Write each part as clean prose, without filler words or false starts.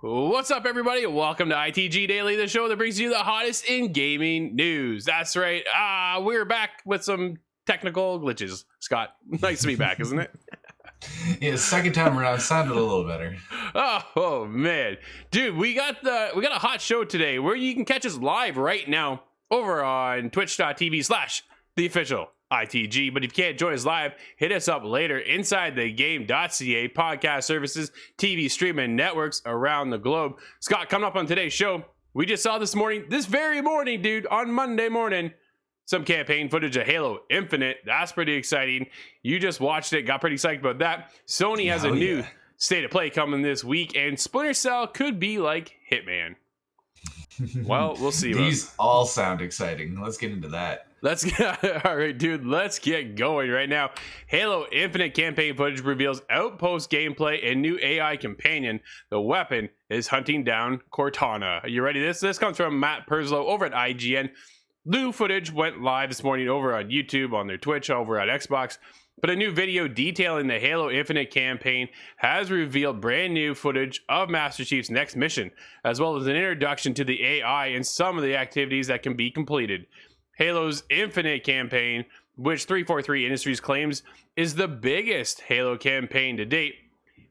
What's up, everybody? Welcome to ITG Daily, the show that brings you the hottest in gaming news. That's right. We're back with some technical glitches. Scott, nice to be back, isn't it? Yeah, second time around sounded a little better. Oh man, dude, we got a hot show today where you can catch us live right now over on twitch.tv/the official ITG. But if you can't join us live, hit us up later inside the game.ca podcast services, TV streaming networks around the globe. Scott, coming up on today's show, we just saw this very morning, dude, on Monday morning, some campaign footage of Halo Infinite. That's pretty exciting. You just watched it, got pretty psyched about that. Sony has a new state of play coming this week, and Splinter Cell could be like Hitman. Well, we'll see. These all sound exciting. Let's get into that. All right, dude, let's get going right now. Halo Infinite campaign footage reveals outpost gameplay and new AI companion. The weapon is hunting down Cortana. Are you ready? This comes from Matt Perslow over at IGN. New footage went live this morning over on YouTube, on their Twitch, over at Xbox. But a new video detailing the Halo Infinite campaign has revealed brand new footage of Master Chief's next mission, as well as an introduction to the AI and some of the activities that can be completed. Halo's Infinite campaign, which 343 Industries claims is the biggest Halo campaign to date,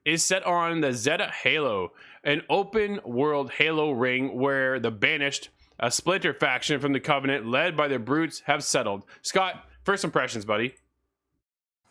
is set on the Zeta Halo, an open-world Halo ring where the Banished, a splinter faction from the Covenant led by the Brutes, have settled. Scott, first impressions, buddy.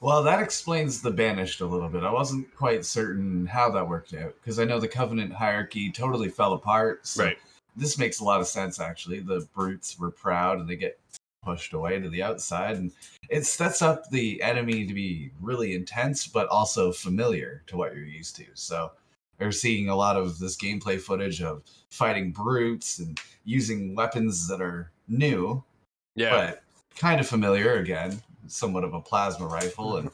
Well, that explains the Banished a little bit. I wasn't quite certain how that worked out, because I know the Covenant hierarchy totally fell apart. So right. This makes a lot of sense, actually. The Brutes were proud, and they get pushed away to the outside. And it sets up the enemy to be really intense, but also familiar to what you're used to. So they're seeing a lot of this gameplay footage of fighting Brutes and using weapons that are new, but kind of familiar again. Somewhat of a plasma rifle and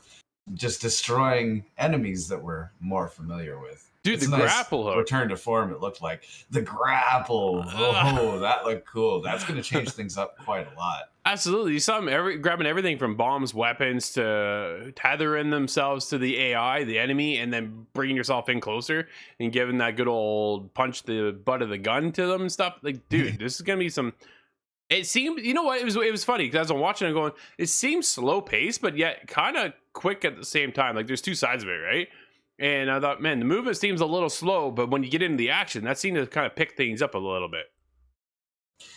just destroying enemies that we're more familiar with. Dude, it's the nice grapple hook. Return to form, it looked like. The grapple. Oh, that looked cool. That's going to change things up quite a lot. Absolutely. You saw them grabbing everything from bombs, weapons, to tethering themselves to the AI, the enemy, and then bringing yourself in closer and giving that good old punch the butt of the gun to them and stuff. Like, dude, this is going to be some... It seemed, you know what, it was funny because as I'm watching it going, it seems slow paced, but yet kind of quick at the same time. Like there's two sides of it, right? And I thought, man, the movement seems a little slow, but when you get into the action, that seemed to kind of pick things up a little bit.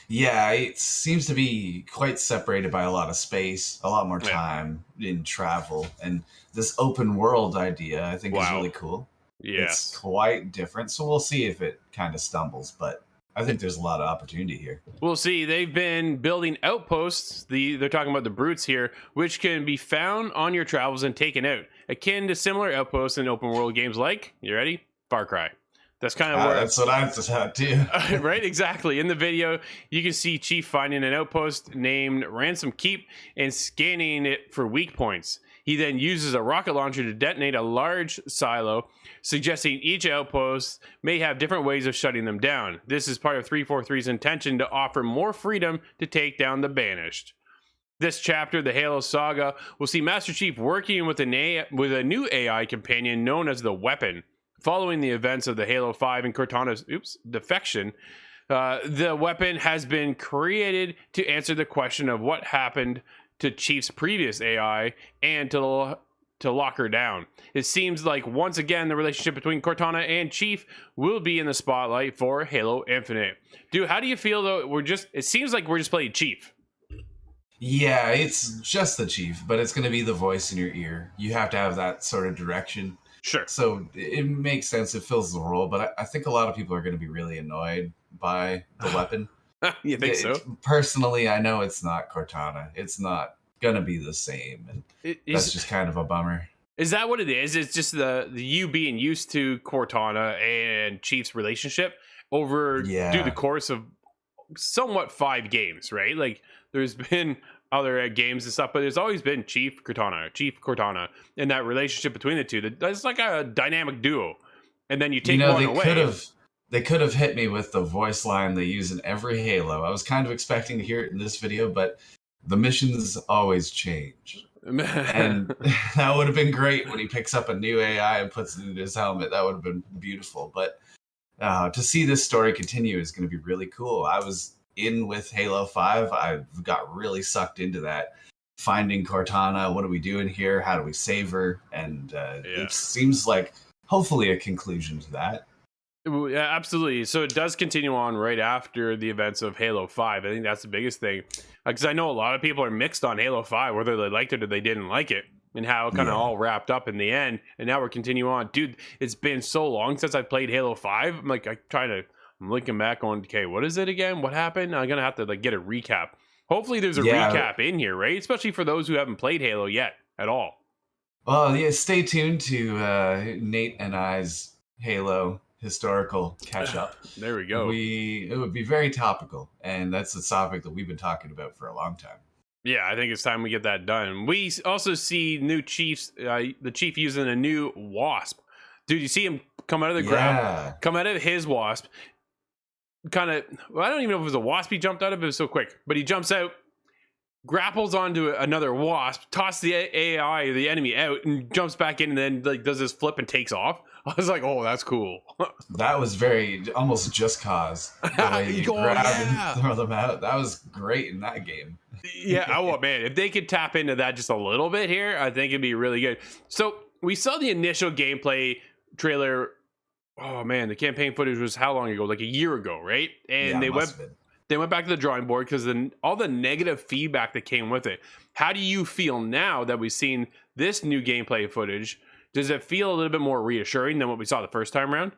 Yeah, it seems to be quite separated by a lot of space, a lot more time in travel. And this open world idea, I think, is really cool. Yeah. It's quite different. So we'll see if it kind of stumbles, but I think there's a lot of opportunity here. We'll see. They've been building outposts. They're talking about the Brutes here, which can be found on your travels and taken out, akin to similar outposts in open world games like, you ready? Far Cry. That's kind of where... That's what I just had too. Right, exactly. In the video, you can see Chief finding an outpost named Ransom Keep and scanning it for weak points. He then uses a rocket launcher to detonate a large silo, suggesting each outpost may have different ways of shutting them down. This is part of 343's intention to offer more freedom to take down the Banished. This chapter, the Halo Saga, will see Master Chief working with a new AI companion known as the Weapon. Following the events of the Halo 5 and Cortana's defection, the Weapon has been created to answer the question of what happened to Chief's previous AI and to lock her down. It seems like once again the relationship between Cortana and Chief will be in the spotlight for Halo Infinite. Dude, how do you feel though? It seems like we're just playing Chief. Yeah, it's just the Chief, but it's going to be the voice in your ear. You have to have that sort of direction. Sure. So it makes sense. It fills the role, but I think a lot of people are going to be really annoyed by the Weapon. You think so? Personally, I know it's not Cortana. It's not going to be the same. And that's just kind of a bummer. Is that what it is? It's just the you being used to Cortana and Chief's relationship over through the course of somewhat 5 games, right? Like there's been other games and stuff, but there's always been Chief Cortana, and that relationship between the two. That's like a dynamic duo. And then you take one away. They could have hit me with the voice line they use in every Halo. I was kind of expecting to hear it in this video, but the missions always change. And that would have been great when he picks up a new AI and puts it into his helmet. That would have been beautiful. But To see this story continue is going to be really cool. I was in with Halo 5. I got really sucked into that. Finding Cortana, what are we doing here? How do we save her? And Yeah. it seems like hopefully a conclusion to that. Yeah, absolutely. So it does continue on right after the events of Halo 5. I think that's the biggest thing. Because I know a lot of people are mixed on Halo 5, whether they liked it or they didn't like it, and how it kind of Yeah. all wrapped up in the end. And now we're continuing on. Dude, it's been so long since I played Halo 5. I'm like, I'm looking back on, okay, what is it again? What happened? I'm going to have to like get a recap. Hopefully there's a Yeah. recap in here, right? Especially for those who haven't played Halo yet at all. Well, yeah, stay tuned to Nate and I's Halo historical catch up. There we go. It would be very topical, and that's a topic that we've been talking about for a long time. Yeah, I think it's time we get that done. We also see new chiefs, the chief using a new wasp. Dude, you see him come out of the ground, come out of his wasp. Kind of, well, I don't even know if it was a wasp he jumped out of. It was so quick, but he jumps out, grapples onto another wasp, tosses the AI, the enemy out, and jumps back in, and then like does this flip and takes off. I was like, oh, that's cool. That was very almost Just Cause. The way you grab and throw them out. That was great in that game. Yeah, oh man, if they could tap into that just a little bit here, I think it'd be really good. So we saw the initial gameplay trailer. Oh man, the campaign footage was how long ago? Like a year ago, right? And they went back to the drawing board because all the negative feedback that came with it. How do you feel now that we've seen this new gameplay footage? Does it feel a little bit more reassuring than what we saw the first time around?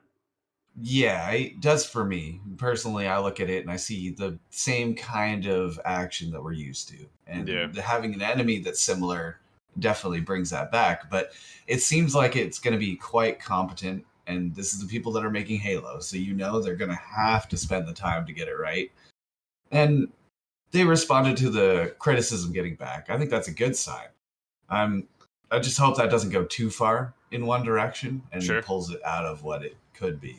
Yeah, it does for me. Personally, I look at it and I see the same kind of action that we're used to. And having an enemy that's similar definitely brings that back. But it seems like it's going to be quite competent. And this is the people that are making Halo. So they're going to have to spend the time to get it right. And they responded to the criticism getting back. I think that's a good sign. I just hope that doesn't go too far in one direction and pulls it out of what it could be.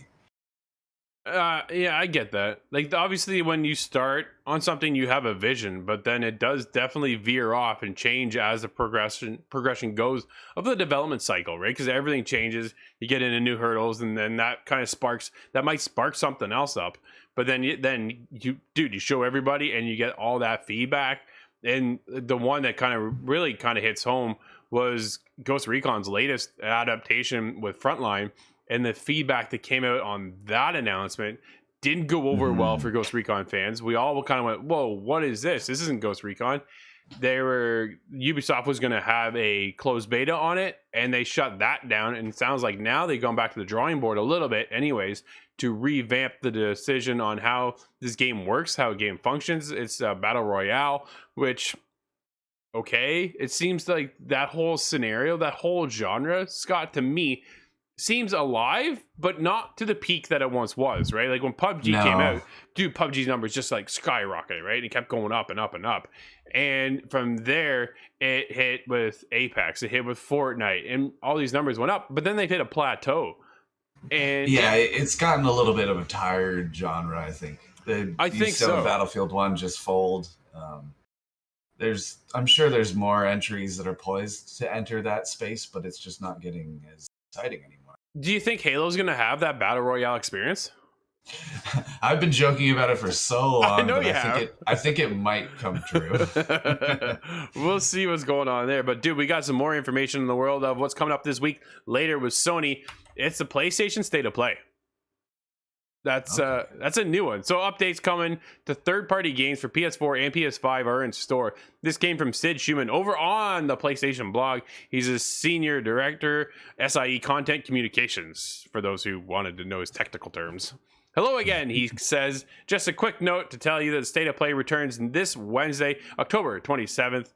Yeah, I get that. Like, obviously, when you start on something, you have a vision, but then it does definitely veer off and change as the progression goes of the development cycle, right? Because everything changes, you get into new hurdles, and then that kind of might spark something else up. But then you show everybody, and you get all that feedback. And the one that really hits home was Ghost Recon's latest adaptation with Frontline. And the feedback that came out on that announcement didn't go over well for Ghost Recon fans. We all kind of went, whoa, what is this? This isn't Ghost Recon. Ubisoft was going to have a closed beta on it, and they shut that down. And it sounds like now they've gone back to the drawing board a little bit anyways to revamp the decision on how this game works, how a game functions. It's a battle royale, which, okay, it seems like that whole scenario, that whole genre, Scott, to me, seems alive, but not to the peak that it once was, right? Like when PUBG came out, dude, PUBG's numbers just like skyrocketed, right? It kept going up and up and up. And from there, it hit with Apex, it hit with Fortnite, and all these numbers went up, but then they've hit a plateau. And yeah, it's gotten a little bit of a tired genre, I think. I think so. Battlefield 1 just fold. I'm sure there's more entries that are poised to enter that space, but it's just not getting as exciting anymore. Do you think Halo's going to have that battle royale experience? I've been joking about it for so long. I know you have. I think it might come true. We'll see what's going on there. But, dude, we got some more information in the world of what's coming up this week. Later with Sony, it's the PlayStation State of Play. That's a new one. So updates coming to third-party games for PS4 and PS5 are in store. This came from Sid Schumann over on the PlayStation blog. He's a senior director, SIE Content Communications, for those who wanted to know his technical terms. Hello again, he says. Just a quick note to tell you that the State of Play returns this Wednesday, October 27th.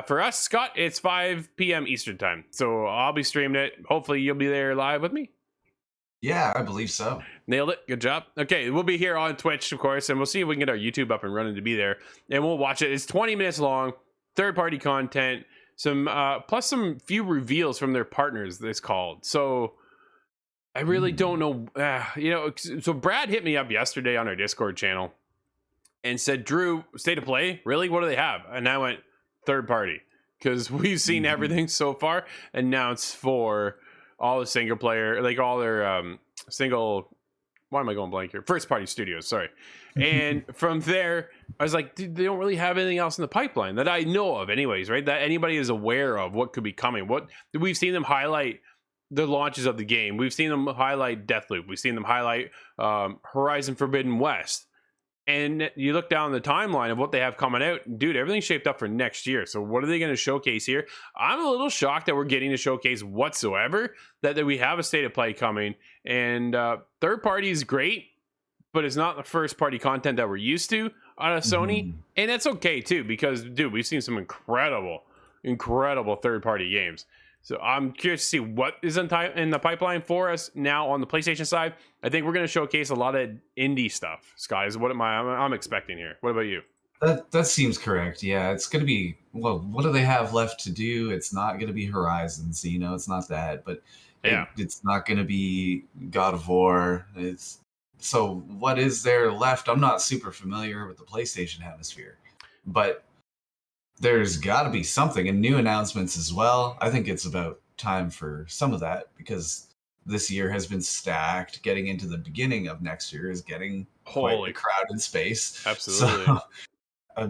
For us, Scott, it's 5 p.m. Eastern time. So I'll be streaming it. Hopefully you'll be there live with me. Yeah, I believe so. Nailed it. Good job. Okay, we'll be here on Twitch, of course, and we'll see if we can get our YouTube up and running to be there. And we'll watch it. It's 20 minutes long, third-party content, plus some few reveals from their partners, it's called. So I really don't know. So Brad hit me up yesterday on our Discord channel and said, Drew, State of Play? Really? What do they have? And I went, third-party. Because we've seen everything so far announced for all the single player, like all their why am I going blank here? First party studios, sorry. And from there, I was like, dude, they don't really have anything else in the pipeline that I know of, anyways, right? That anybody is aware of what could be coming. What we've seen them highlight the launches of the game. We've seen them highlight Deathloop. We've seen them highlight Horizon Forbidden West. And you look down the timeline of what they have coming out, dude, everything's shaped up for next year. So what are they going to showcase here? I'm a little shocked that we're getting to showcase whatsoever, that we have a state of play coming. And third party is great, but it's not the first party content that we're used to out of Sony. Mm-hmm. And that's okay too, because dude, we've seen some incredible third party games. So I'm curious to see what is in the pipeline for us now on the PlayStation side. I think we're going to showcase a lot of indie stuff. Sky is what I'm expecting here. What about you? That seems correct. Yeah, it's going to be, well, what do they have left to do? It's not going to be Horizons, it's not that, but it's not going to be God of War. So what is there left? I'm not super familiar with the PlayStation hemisphere, but there's got to be something, and new announcements as well. I think it's about time for some of that, because this year has been stacked. Getting into the beginning of next year is getting quite a crowded space. Absolutely.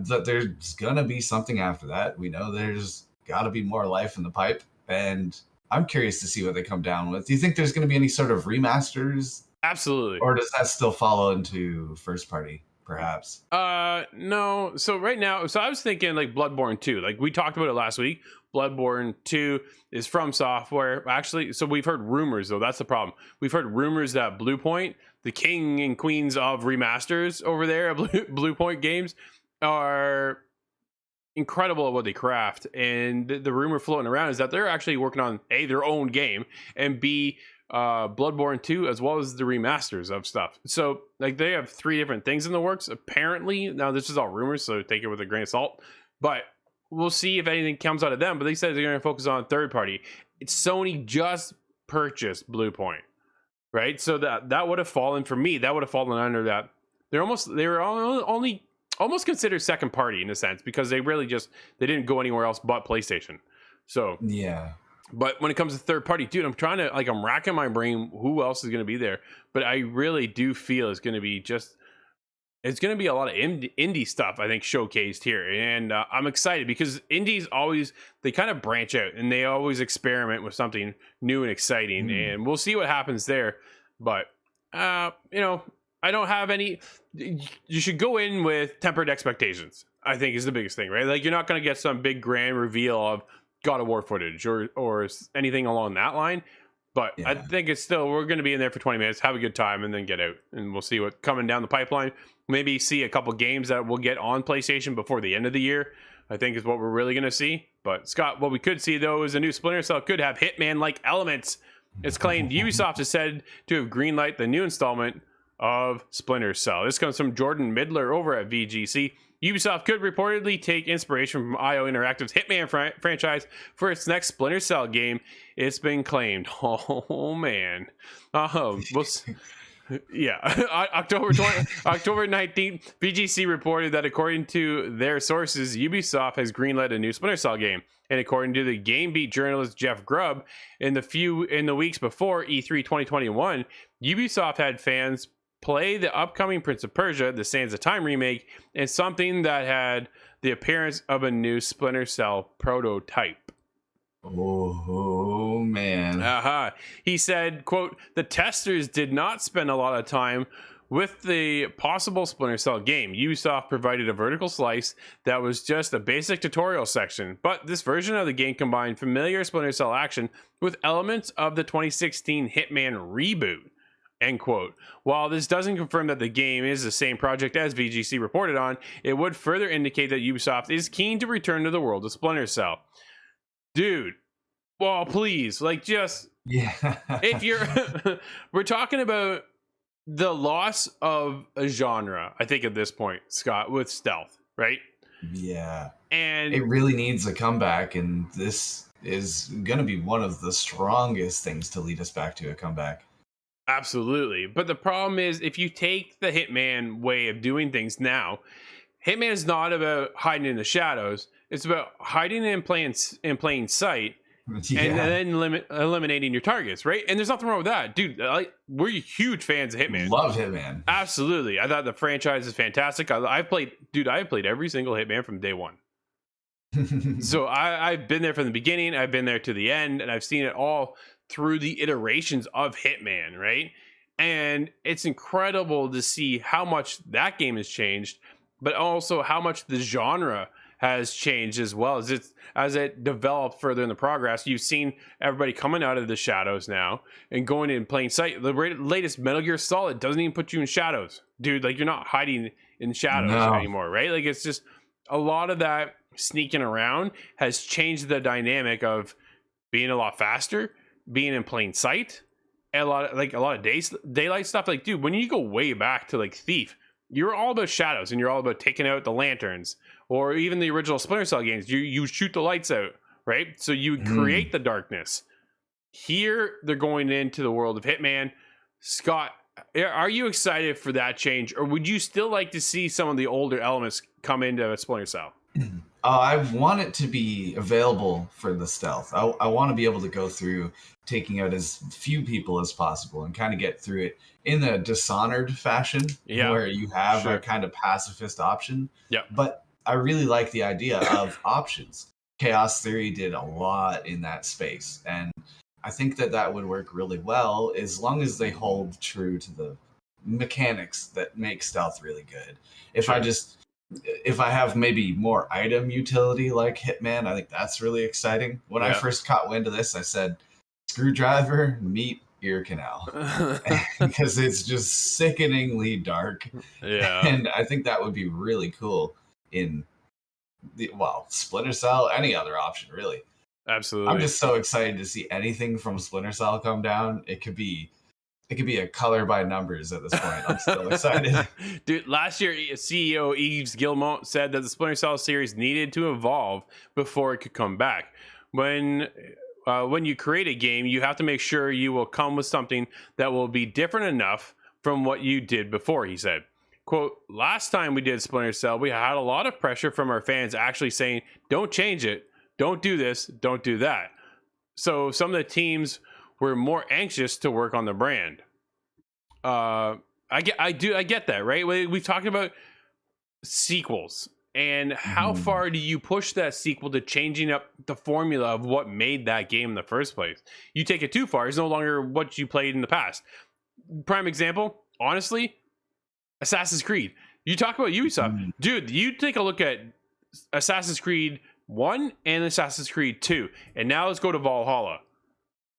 So there's going to be something after that. We know there's got to be more life in the pipe, and I'm curious to see what they come down with. Do you think there's going to be any sort of remasters? Absolutely. Or does that still follow into first party? Perhaps. No. So right now, I was thinking like Bloodborne 2. Like we talked about it last week. Bloodborne 2 is from Software. Actually, so we've heard rumors, though. That's the problem. We've heard rumors that Bluepoint, the king and queens of remasters over there at Bluepoint Games, are incredible at what they craft. And the rumor floating around is that they're actually working on A, their own game, and B, Bloodborne 2, as well as the remasters of stuff. So like they have 3 different things in the works apparently. Now this is all rumors, so take it with a grain of salt, but we'll see if anything comes out of them. But they said they're going to focus on third party. Sony just purchased Bluepoint, right? So that would have fallen, for me, that would have fallen under that. They were only almost considered second party in a sense, because they didn't go anywhere else but PlayStation. So yeah. But when it comes to third party, dude, I'm racking my brain who else is going to be there. But I really do feel it's going to be a lot of indie stuff, I think, showcased here. And I'm excited because indies they kind of branch out and they always experiment with something new and exciting. And we'll see what happens there. But, I don't have any. You should go in with tempered expectations, I think, is the biggest thing, right? Like, you're not going to get some big grand reveal of God of War footage or anything along that line, but I think we're going to be in there for 20 minutes, have a good time, and then get out, and we'll see what coming down the pipeline. Maybe see a couple games that we'll get on PlayStation before the end of the year, I think, is what we're really going to see. But Scott, what we could see though is a new Splinter Cell could have Hitman-like elements. It's claimed Ubisoft is said to have greenlight the new installment of Splinter Cell. This comes from Jordan Midler over at VGC. Ubisoft could reportedly take inspiration from IO Interactive's Hitman franchise for its next Splinter Cell game. It's been claimed. Oh man. Yeah. October 19th, VGC reported that according to their sources, Ubisoft has greenlit a new Splinter Cell game. And according to the GameBeat journalist Jeff Grubb, in the weeks before E3 2021, Ubisoft had fans play the upcoming Prince of Persia, the Sands of Time remake, and something that had the appearance of a new Splinter Cell prototype. Oh man. He said, quote, "The testers did not spend a lot of time with the possible Splinter Cell game. Ubisoft provided a vertical slice that was just a basic tutorial section, but this version of the game combined familiar Splinter Cell action with elements of the 2016 Hitman reboot." End quote. While this doesn't confirm that the game is the same project as VGC reported on, it would further indicate that Ubisoft is keen to return to the world of Splinter Cell. Dude, well, please, if you're, we're talking about the loss of a genre, I think at this point, Scott, with stealth, right? Yeah. And it really needs a comeback, and this is going to be one of the strongest things to lead us back to a comeback. Absolutely. But the problem is, if you take the Hitman way of doing things now, Hitman is not about hiding in the shadows. It's about hiding in plain sight and Yeah. then eliminating your targets, right? And there's nothing wrong with that, dude. We're huge fans of Hitman. Love Hitman. Absolutely, I thought the franchise is fantastic. I've played every single Hitman from day one. So I've been there from the beginning. I've been there to the end, and I've seen it all through the iterations of Hitman, right? And it's incredible to see how much that game has changed, but also how much the genre has changed as well as it developed further in the progress. You've seen everybody coming out of the shadows now and going in plain sight. The latest Metal Gear Solid doesn't even put you in shadows, dude. Like, you're not hiding in shadows anymore, right? Like, it's just a lot of that sneaking around has changed the dynamic of being a lot faster, being in plain sight, and a lot of daylight stuff. Like, dude, when you go way back to like Thief, you're all about shadows and you're all about taking out the lanterns, or even the original Splinter Cell games. You shoot the lights out, right? So you create the darkness. Here they're going into the world of Hitman. Scott, are you excited for that change, or would you still like to see some of the older elements come into Splinter Cell? I want it to be available for the stealth. I want to be able to go through taking out as few people as possible and kind of get through it in a Dishonored fashion, where you have a kind of pacifist option. Yeah. But I really like the idea of options. Chaos Theory did a lot in that space, and I think that would work really well as long as they hold true to the mechanics that make stealth really good. If I have maybe more item utility like Hitman, I think that's really exciting. When I first caught wind of this, I said, screwdriver, meet ear canal. Because it's just sickeningly dark. Yeah. And I think that would be really cool in Splinter Cell, any other option, really. Absolutely. I'm just so excited to see anything from Splinter Cell come down. It could be a color by numbers at this point. I'm so excited. Dude, last year, CEO Yves Guillemot said that the Splinter Cell series needed to evolve before it could come back. When you create a game, you have to make sure you will come with something that will be different enough from what you did before, he said. Quote, last time we did Splinter Cell, we had a lot of pressure from our fans actually saying, don't change it, don't do this, don't do that. So some of the teams were more anxious to work on the brand. I get that, right? We've talked about sequels and how far do you push that sequel to changing up the formula of what made that game in the first place? You take it too far, it's no longer what you played in the past. Prime example, honestly, Assassin's Creed. You talk about Ubisoft. Dude, you take a look at Assassin's Creed 1 and Assassin's Creed 2, and now let's go to Valhalla,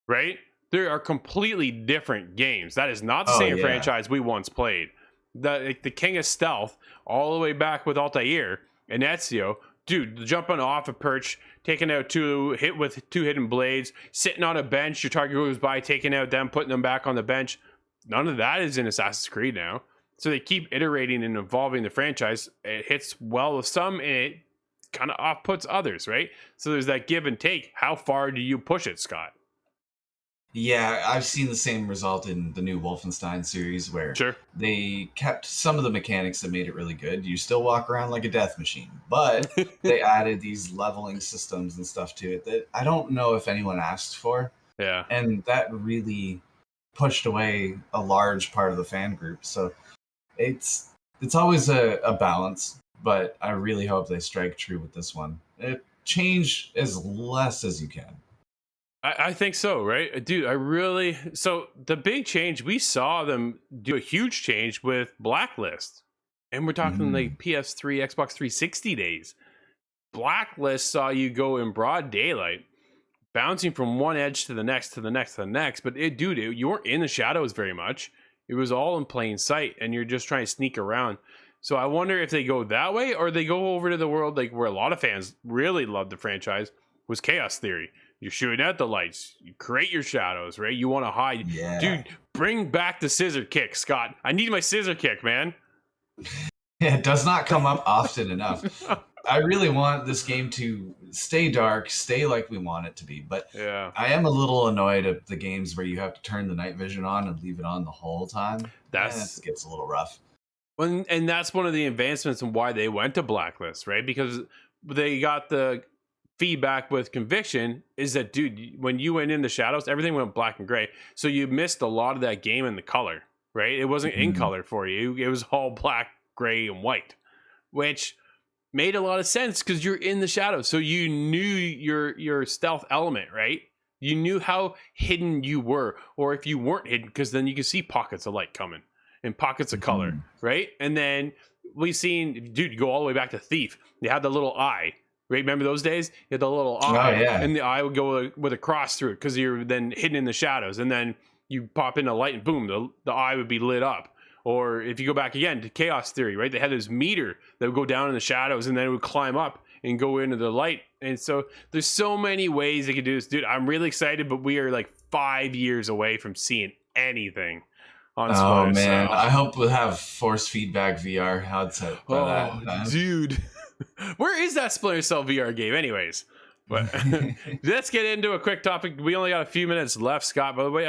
right? They are completely different games. That is not the same franchise we once played. The King of Stealth, all the way back with Altair and Ezio, dude, jumping off a perch, taking out two hidden blades, sitting on a bench, your target goes by, taking out them, putting them back on the bench. None of that is in Assassin's Creed now. So they keep iterating and evolving the franchise. It hits well with some, and it kind of off-puts others, right? So there's that give and take. How far do you push it, Scott? Yeah, I've seen the same result in the new Wolfenstein series where they kept some of the mechanics that made it really good. You still walk around like a death machine, but they added these leveling systems and stuff to it that I don't know if anyone asked for. Yeah. And that really pushed away a large part of the fan group. So it's always a balance, but I really hope they strike true with this one. Change as less as you can. I think so, right? Dude, so the big change, we saw them do a huge change with Blacklist. And we're talking like PS3, Xbox 360 days. Blacklist saw you go in broad daylight, bouncing from one edge to the next, to the next, to the next. But you weren't in the shadows very much. It was all in plain sight, and you're just trying to sneak around. So I wonder if they go that way, or they go over to the world like where a lot of fans really loved the franchise, was Chaos Theory. You're shooting at the lights. You create your shadows, right? You want to hide. Yeah. Dude, bring back the scissor kick, Scott. I need my scissor kick, man. Yeah, it does not come up often enough. I really want this game to stay dark, stay like we want it to be. But I am a little annoyed at the games where you have to turn the night vision on and leave it on the whole time. That gets a little rough. And that's one of the advancements and why they went to Blacklist, right? Because they got the feedback with conviction is that, dude, when you went in the shadows, everything went black and gray. So you missed a lot of that game in the color, right? It wasn't in color for you. It was all black, gray, and white, which made a lot of sense because you're in the shadows. So you knew your stealth element, right? You knew how hidden you were, or if you weren't hidden, because then you can see pockets of light coming and pockets of color, right? And then we've seen, dude, go all the way back to Thief. They had the little eye, right? Remember those days? You had the little eye, and the eye would go with a cross through it because you're then hidden in the shadows. And then you pop in a light and boom, the eye would be lit up. Or if you go back again to Chaos Theory, right? They had this meter that would go down in the shadows and then it would climb up and go into the light. And so there's so many ways they could do this. Dude, I'm really excited, but we are like 5 years away from seeing anything on Splinter man, Cell. I hope we'll have force feedback VR headset by that time. Dude. Where is that Splinter Cell VR game anyways? But let's get into a quick topic. We only got a few minutes left, Scott. By the way,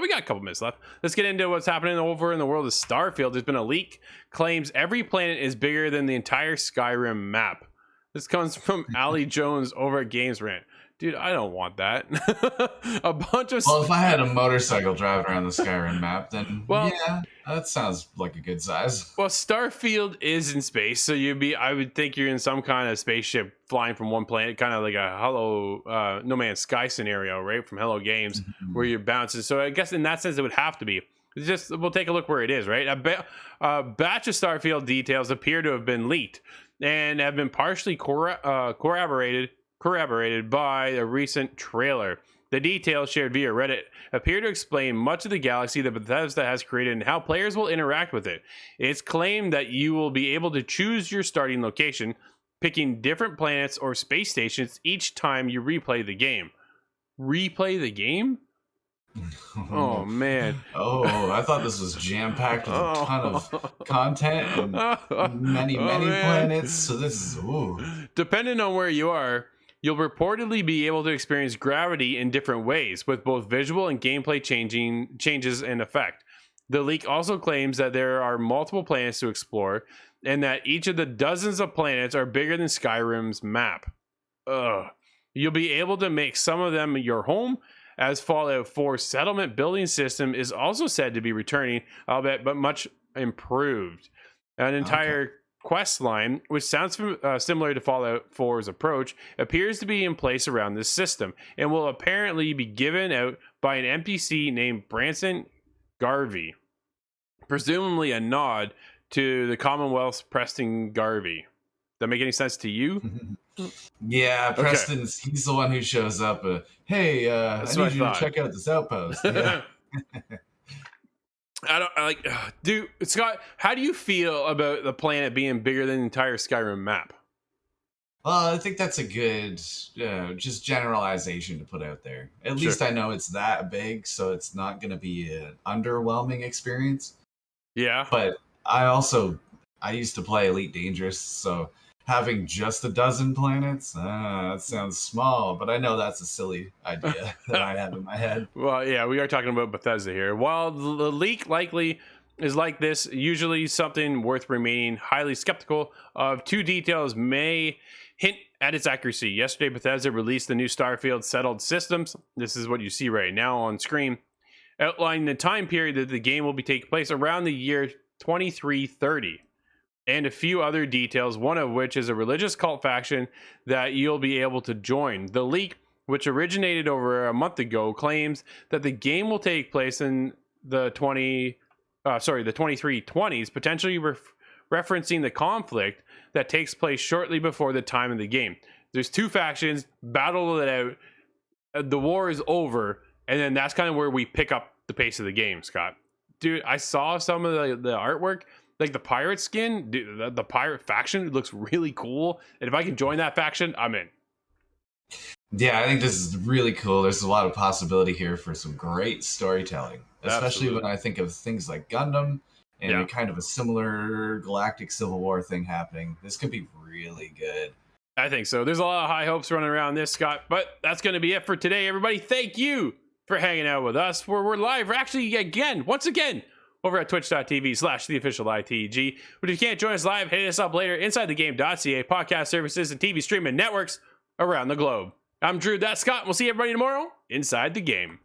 we got a couple minutes left. Let's get into what's happening over in the world of Starfield. There's been a leak claims every planet is bigger than the entire Skyrim map. This comes from Ali Jones over at Games Rant. Dude, I don't want that. A bunch of... Well, if I had a motorcycle driving around the Skyrim map, then yeah, that sounds like a good size. Well, Starfield is in space, so I would think you're in some kind of spaceship flying from one planet, kind of like a No Man's Sky scenario, right? From Hello Games, where you're bouncing. So I guess in that sense, it would have to be. We'll take a look where it is, right? A batch of Starfield details appear to have been leaked and have been partially corroborated by a recent trailer. The details shared via Reddit appear to explain much of the galaxy that Bethesda has created and how players will interact with it. It's claimed that you will be able to choose your starting location, picking different planets or space stations each time you replay the game. Replay the game? Oh, man. Oh, I thought this was jam-packed with a ton of content and many planets. So this is, Depending on where you are, you'll reportedly be able to experience gravity in different ways, with both visual and gameplay changes in effect. The leak also claims that there are multiple planets to explore, and that each of the dozens of planets are bigger than Skyrim's map. You'll be able to make some of them your home, as Fallout 4's settlement building system is also said to be returning, albeit but much improved. An entire quest line, which sounds similar to Fallout 4's approach, appears to be in place around this system and will apparently be given out by an NPC named Branson Garvey, presumably a nod to the Commonwealth's Preston Garvey. Does that make any sense to you? Yeah, Preston's he's the one who shows up. Hey, I need you to check out this outpost. Yeah. Dude, Scott, how do you feel about the planet being bigger than the entire Skyrim map? Well, I think that's a good just generalization to put out there. At least I know it's that big, so it's not going to be an underwhelming experience. Yeah. But I used to play Elite Dangerous, so having just a dozen planets, that sounds small, but I know that's a silly idea that I have in my head. Well, yeah, we are talking about Bethesda here. While the leak likely is like this, usually something worth remaining highly skeptical of. Two details may hint at its accuracy. Yesterday, Bethesda released the new Starfield Settled Systems. This is what you see right now on screen, outlining the time period that the game will be taking place around the year 2330. And a few other details, one of which is a religious cult faction that you'll be able to join. The leak, which originated over a month ago, claims that the game will take place in the 2320s, potentially referencing the conflict that takes place shortly before the time of the game. There's two factions, battle it out, the war is over, and then that's kind of where we pick up the pace of the game, Scott. Dude, I saw some of the artwork. Like the pirate skin, dude, the pirate faction looks really cool. And if I can join that faction, I'm in. Yeah, I think this is really cool. There's a lot of possibility here for some great storytelling, especially when I think of things like Gundam and kind of a similar galactic civil war thing happening. This could be really good. I think so. There's a lot of high hopes running around this, Scott. But that's going to be it for today, everybody. Thank you for hanging out with us. We're live. We're actually, once again, over at twitch.tv/theofficial ITG. But if you can't join us live, hit us up later inside the game.ca, podcast services, and TV streaming networks around the globe. I'm Drew, that's Scott. We'll see everybody tomorrow inside the game.